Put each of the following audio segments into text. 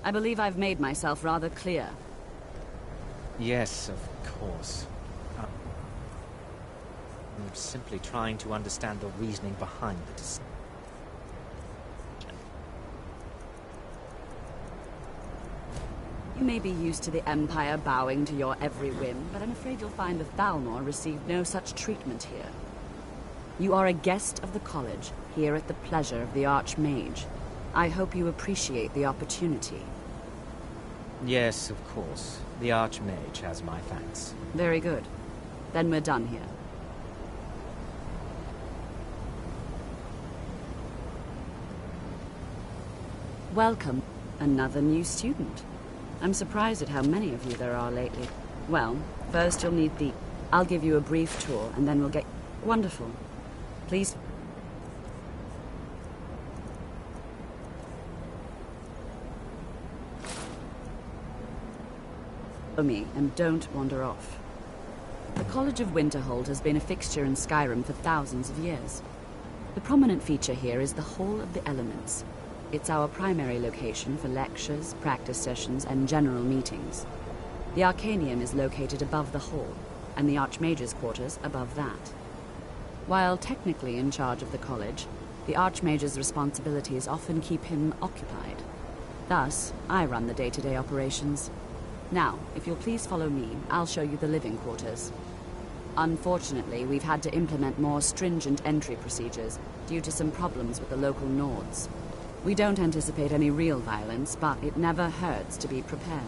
I believe I've made myself rather clear. Yes, of course. I'm simply trying to understand the reasoning behind the decision. You may be used to the Empire bowing to your every whim, but I'm afraid you'll find the Thalmor received no such treatment here. You are a guest of the college, here at the pleasure of the Archmage. I hope you appreciate the opportunity. Yes, of course. The Archmage has my thanks. Very good. Then we're done here. Welcome, another new student. I'm surprised at how many of you there are lately. Well, first you'll need the... I'll give you a brief tour, and then we'll get... Wonderful. Please... follow me, and don't wander off. The College of Winterhold has been a fixture in Skyrim for thousands of years. The prominent feature here is the Hall of the Elements. It's our primary location for lectures, practice sessions, and general meetings. The Arcanium is located above the hall, and the Archmage's quarters above that. While technically in charge of the college, the Archmage's responsibilities often keep him occupied. Thus, I run the day-to-day operations. Now, if you'll please follow me, I'll show you the living quarters. Unfortunately, we've had to implement more stringent entry procedures due to some problems with the local Nords. We don't anticipate any real violence, but it never hurts to be prepared.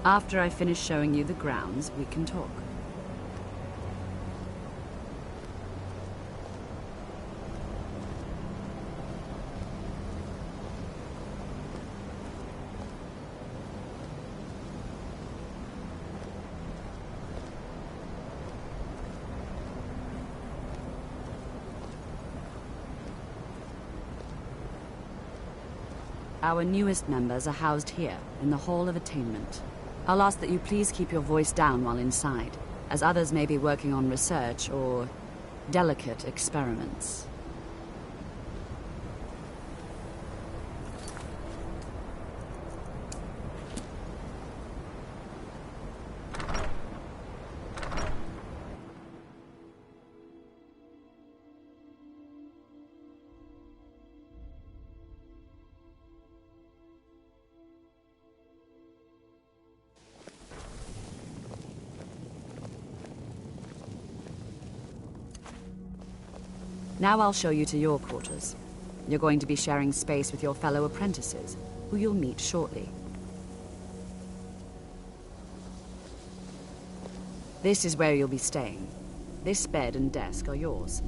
After I finish showing you the grounds, we can talk. Our newest members are housed here, in the Hall of Attainment. I'll ask that you please keep your voice down while inside, as others may be working on research or delicate experiments. Now I'll show you to your quarters. You're going to be sharing space with your fellow apprentices, who you'll meet shortly. This is where you'll be staying. This bed and desk are yours.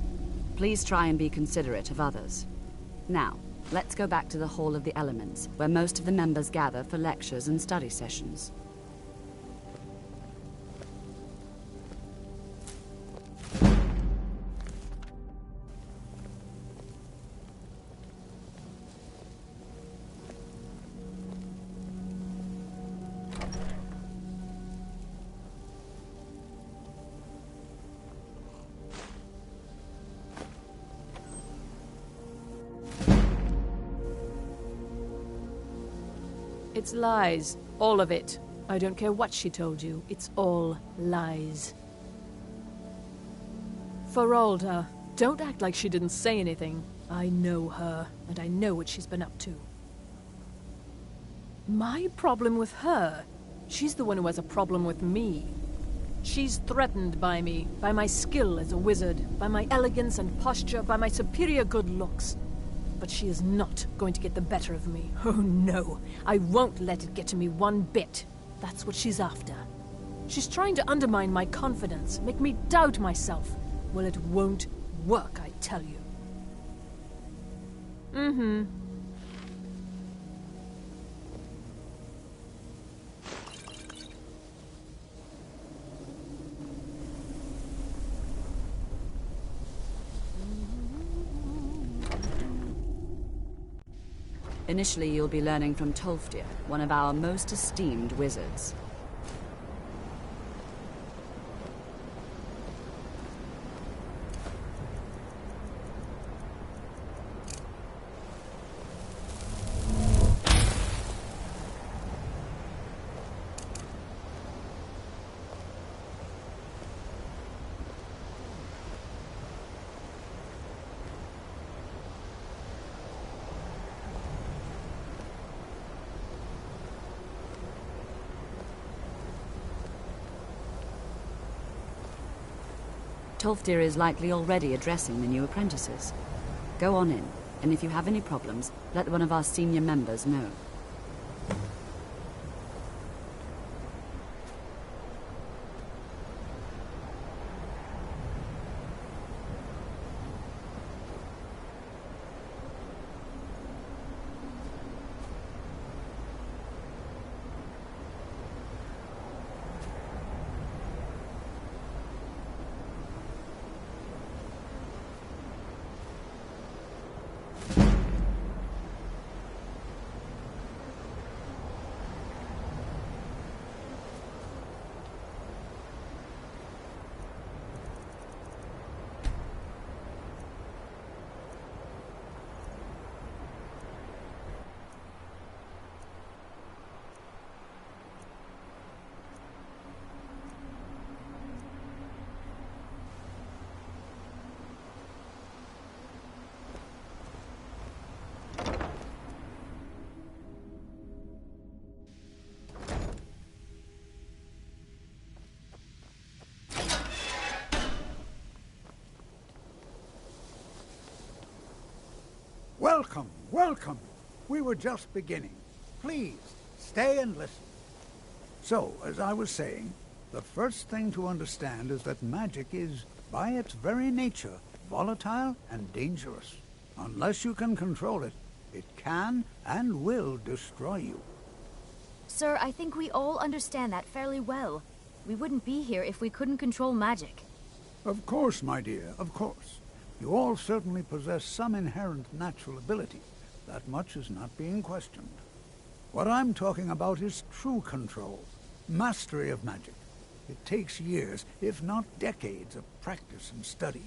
Please try and be considerate of others. Now, let's go back to the Hall of the Elements, where most of the members gather for lectures and study sessions. It's lies. All of it. I don't care what she told you. It's all lies. Feralda, don't act like she didn't say anything. I know her, and I know what she's been up to. My problem with her? She's the one who has a problem with me. She's threatened by me, by my skill as a wizard, by my elegance and posture, by my superior good looks. But she is not going to get the better of me. Oh no, I won't let it get to me one bit. That's what she's after. She's trying to undermine my confidence, make me doubt myself. Well, it won't work, I tell you. Mm-hmm. Initially, you'll be learning from Tolfdir, one of our most esteemed wizards. Tolfdir is likely already addressing the new apprentices. Go on in, and if you have any problems, let one of our senior members know. Welcome, welcome. We were just beginning. Please, stay and listen. So, as I was saying, the first thing to understand is that magic is, by its very nature, volatile and dangerous. Unless you can control it, it can and will destroy you. Sir, I think we all understand that fairly well. We wouldn't be here if we couldn't control magic. Of course, my dear, of course. You all certainly possess some inherent natural ability. That much is not being questioned. What I'm talking about is true control, mastery of magic. It takes years, if not decades, of practice and study.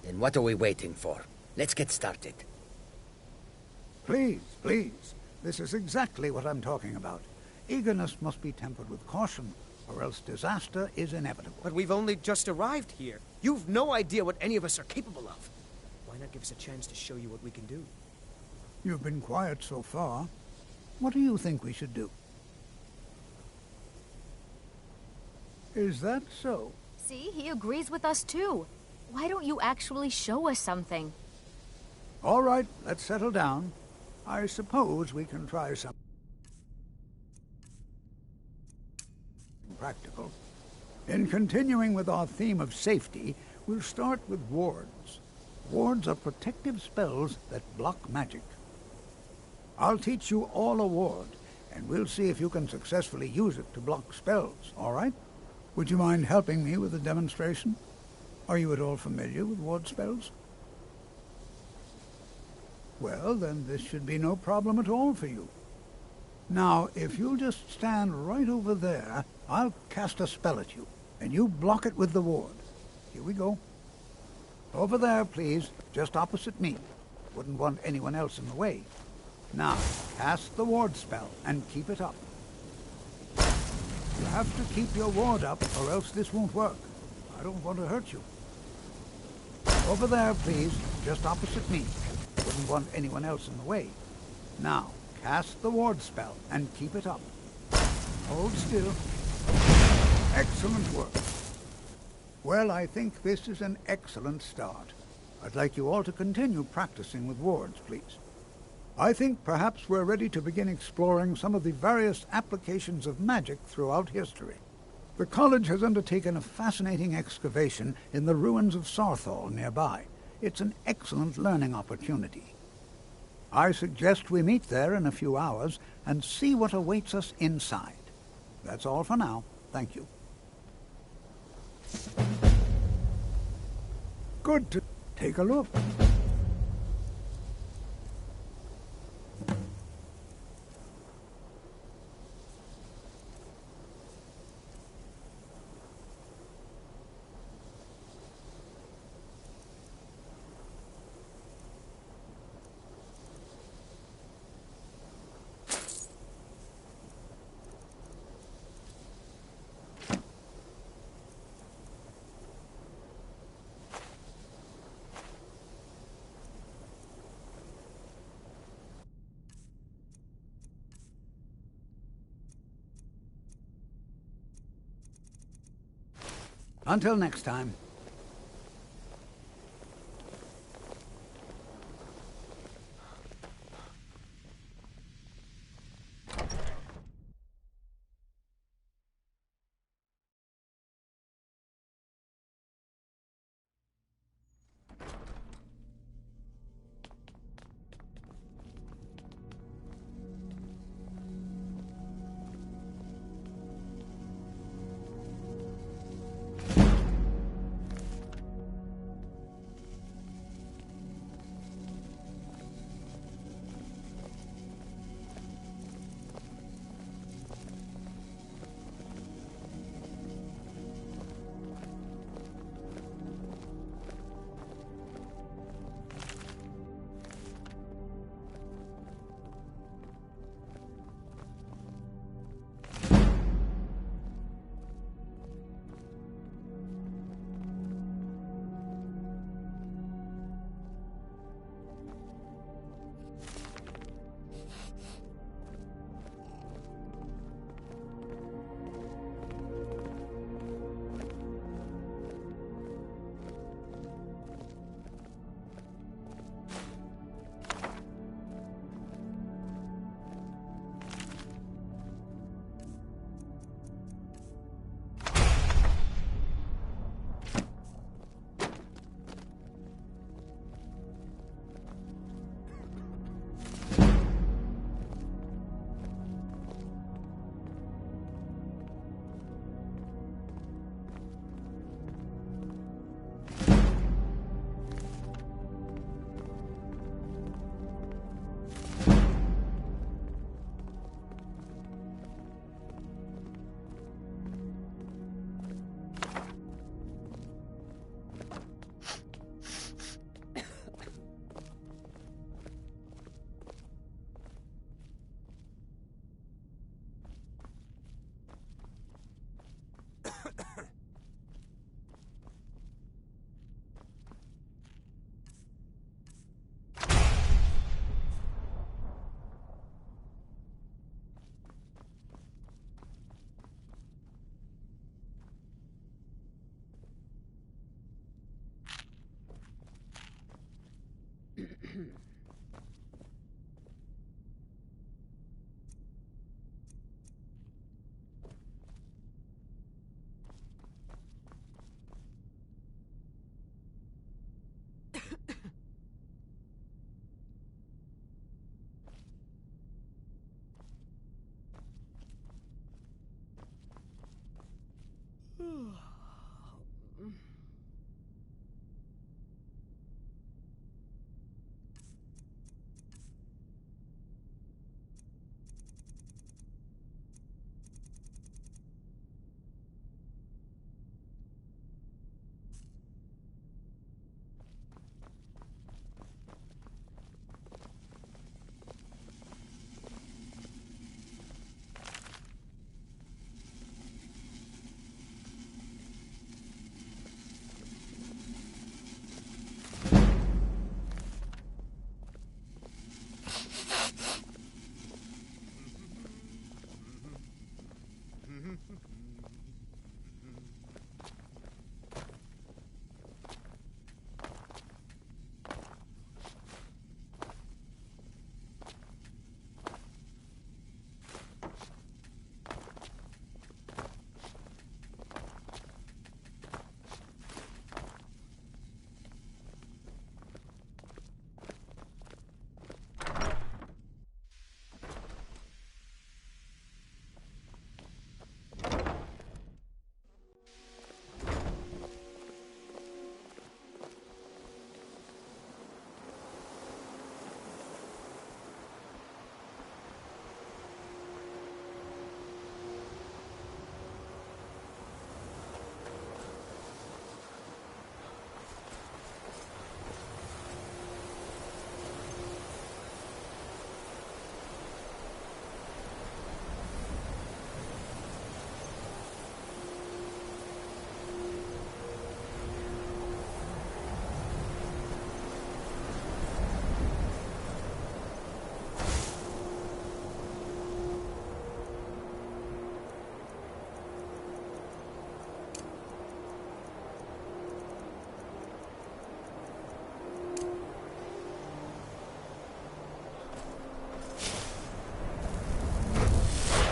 Then what are we waiting for? Let's get started. Please, please. This is exactly what I'm talking about. Eagerness must be tempered with caution, or else disaster is inevitable. But we've only just arrived here. You've no idea what any of us are capable of. Why not give us a chance to show you what we can do? You've been quiet so far. What do you think we should do? Is that so? See, he agrees with us too. Why don't you actually show us something? All right, let's settle down. I suppose we can try something practical. In continuing with our theme of safety, we'll start with wards. Wards are protective spells that block magic. I'll teach you all a ward, and we'll see if you can successfully use it to block spells, all right? Would you mind helping me with a demonstration? Are you at all familiar with ward spells? Well, then this should be no problem at all for you. Now, if you'll just stand right over there, I'll cast a spell at you, and you block it with the ward. Here we go. Over there, please, just opposite me. Wouldn't want anyone else in the way. Now, cast the ward spell, and keep it up. You have to keep your ward up, or else this won't work. I don't want to hurt you. Over there, please, just opposite me. Wouldn't want anyone else in the way. Now, cast the ward spell, and keep it up. Hold still. Excellent work. Well, I think this is an excellent start. I'd like you all to continue practicing with wards, please. I think perhaps we're ready to begin exploring some of the various applications of magic throughout history. The college has undertaken a fascinating excavation in the ruins of Sarthal nearby. It's an excellent learning opportunity. I suggest we meet there in a few hours and see what awaits us inside. That's all for now. Thank you. Good to take a look. Until next time.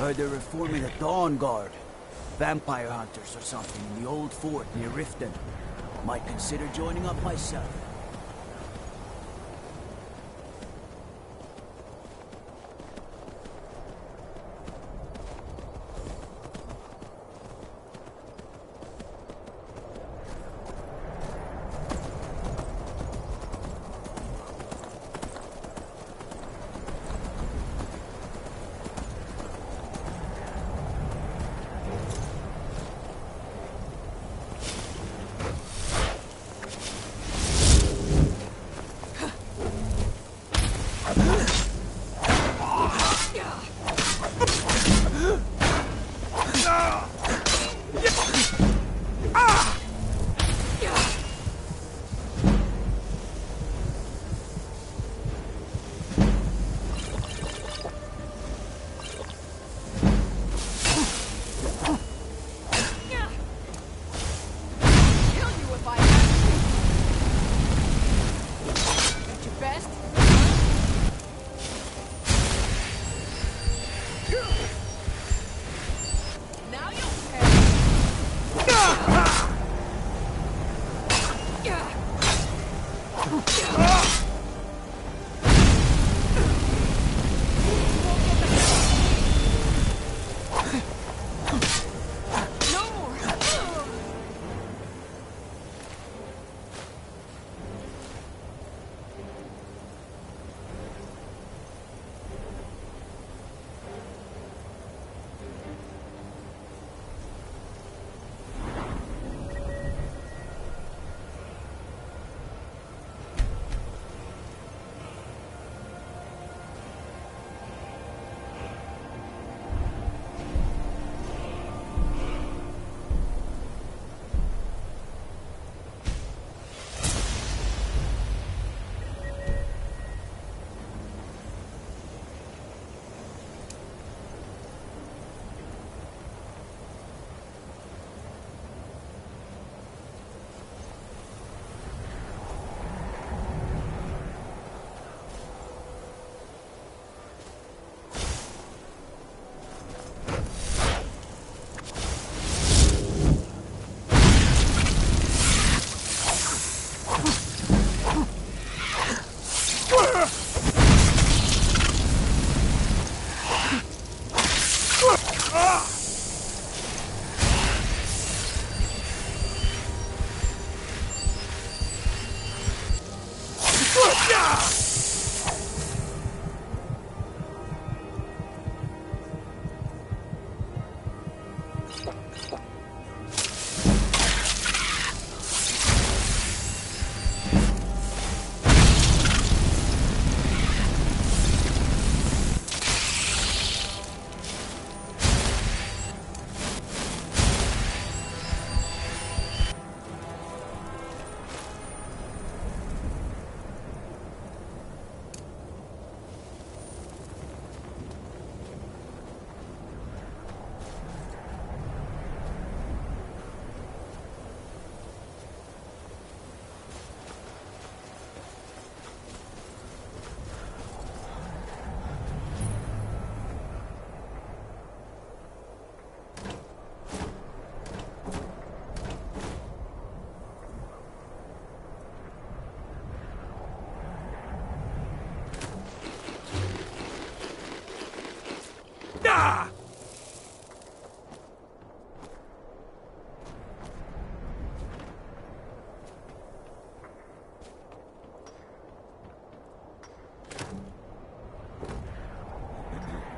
Heard they're reforming the Dawn Guard. Vampire hunters or something in the old fort near Riften. Might consider joining up myself.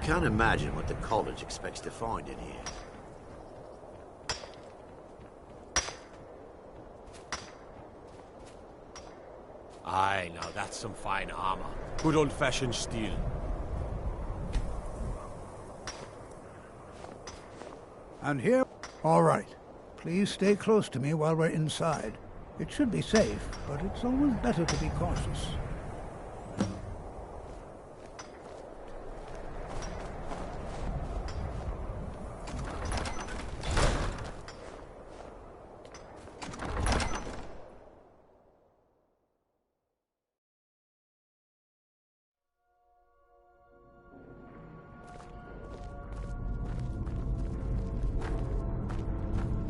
Can't imagine what the college expects to find in here. Aye, now that's some fine armor. Good old-fashioned steel. And here... All right. Please stay close to me while we're inside. It should be safe, but it's always better to be cautious.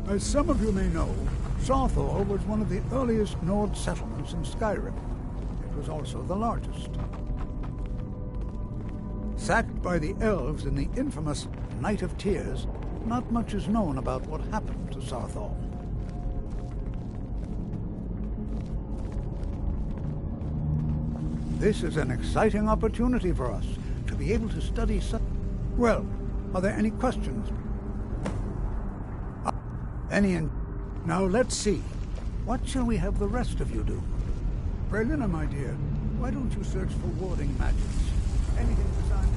As some of you may know, Sarthor was one of the earliest Nord settlements in Skyrim. It was also the largest. Sacked by the elves in the infamous Night of Tears, not much is known about what happened to Sarthor. This is an exciting opportunity for us to be able to study such... Well, are there any questions? Now let's see. What shall we have the rest of you do? Berlina, my dear, why don't you search for warding magics? Anything designed...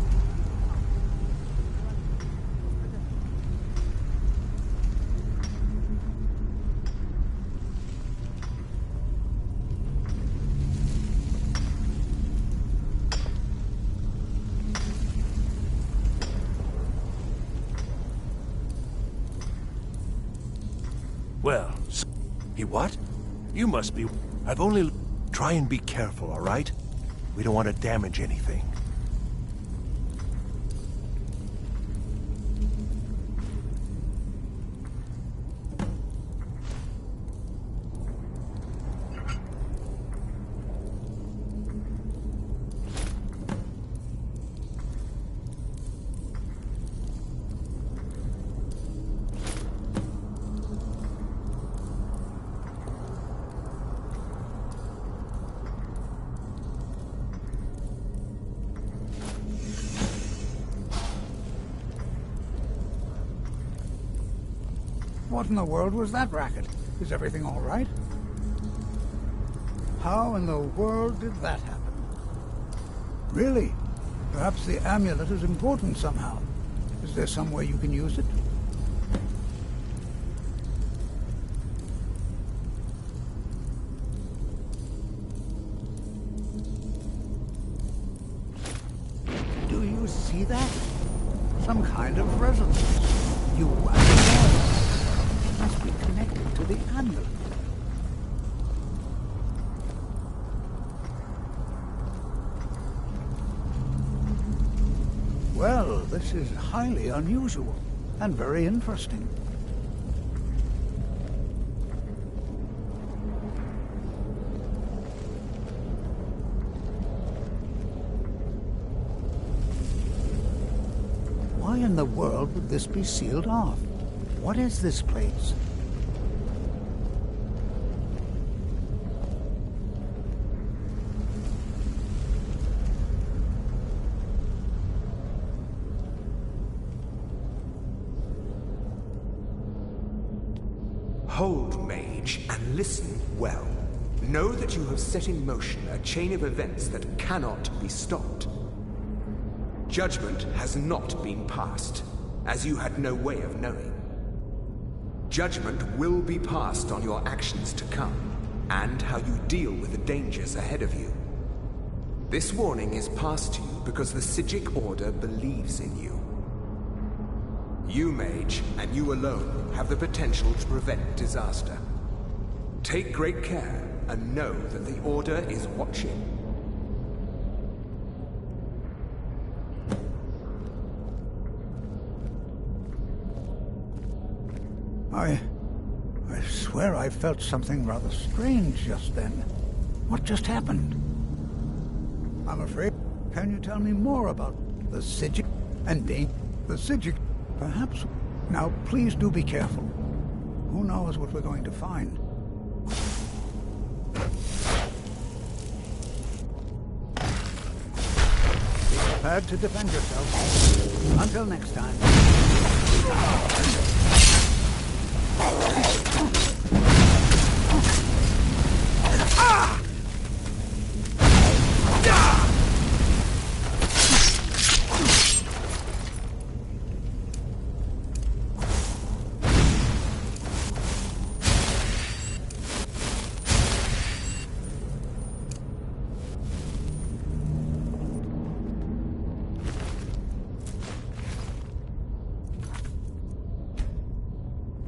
Well, he what? You must be... I've only... Try and be careful, all right? We don't want to damage anything. What in the world was that racket? Is everything all right? How in the world did that happen? Really? Perhaps the amulet is important somehow. Is there some way you can use it? Do you see that? Some kind of resonance. You must be connected to the amulet. Well, this is highly unusual and very interesting. Why in the world would this be sealed off? What is this place? Behold, mage, and listen well. Know that you have set in motion a chain of events that cannot be stopped. Judgment has not been passed, as you had no way of knowing. Judgment will be passed on your actions to come, and how you deal with the dangers ahead of you. This warning is passed to you because the Psijic Order believes in you. You, mage, and you alone, have the potential to prevent disaster. Take great care, and know that the Order is watching. I swear I felt something rather strange just then. What just happened? I'm afraid. Can you tell me more about the Psijic and the Psijic? Perhaps. Now, please do be careful. Who knows what we're going to find? Be prepared to defend yourself. Until next time.